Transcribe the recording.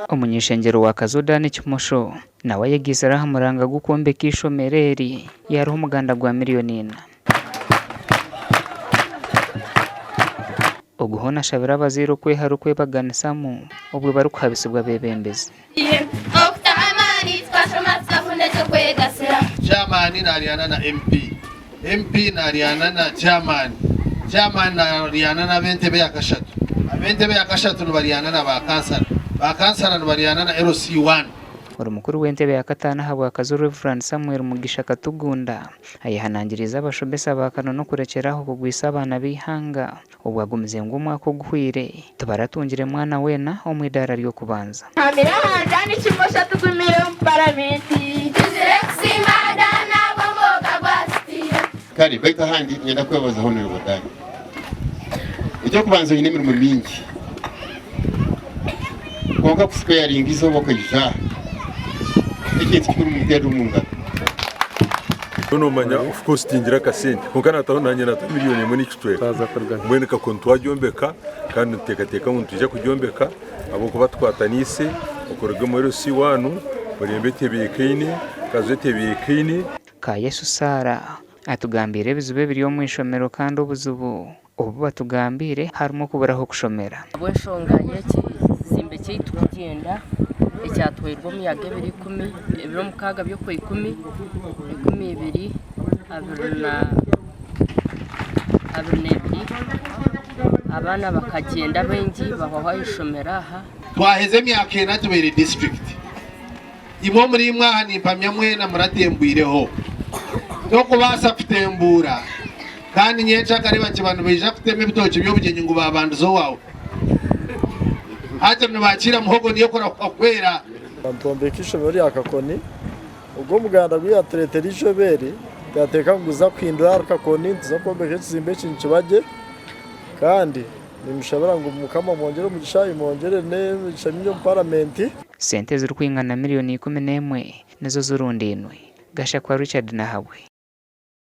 umunyeshengero wa Kazo Kimosho nawe yagize arahamuranga gukombe kishomereri yariho umuganda gwa miliyoni 4 uguhona shabira baziro kwe harukwe baganisamu ubwo barukhabisibwa beebembezi chairman nariana na MP nariana na chairman nariana na bentebe yakashatu nubariana na bakansara nubariana na LC1 uri mukuru w'entebe ya katana habwa Kazo Reverend Samuel Mugisha Katugunda ayihanangiriza abashobesa bakano no kurekeraho kugwisa abana bihanga ubwagumize ngo umwaka guhwire tubaratungire mwana wena omwidara ryo kubanza amira handani kimosha tugumire paramenti eximada na bomboga basti kari baita handi ngenda kwebaza hono y'ubudani icyo kubanza nyine mirimo mingi konka kusparing izo bokayija ikintu kiri mu mutero umunga no manya of course tingira kasente kunkana tahonanye na miliyoni 1 mwene ka kontu wajyombeka kandi tekateka muntu tujya kujyombeka abo kuba twatanise ukorega muri C1 burembete bikine kazete bikine ka Yesu Sara atugambire bizube biri yo mwishomero kandi ubuzubu ubu batugambire harimo kuburaho kushomera abo nshonganye zimbe cyitugenda icyatwerwa mu yage 10 ibiro mukaga byo ku 10 12 abana bakagenda bengi baho ishomera aha twaheze myaka ena tubere district imo muri mwaha nimpamya mwena muratembwireho no kubasa kutembura kandi nyecha kare bakibantu beja kutema ibitoki byo bugenye ngo babanduzo wawe hata nibakira muhogo niyo kora kwera Antombe kishobori akakoni ubwo muganda gwiyaterete ishoberi yateka nguza kwindura akakoni nzo kombe kizimbe kinchibage kandi nimushobora ngo mukama mongere mu gishayi mongere ne gishamye mu parliament sente ziri kwingana miliyoni 11 nizo zurundinwe gasha kwa Richard nahawe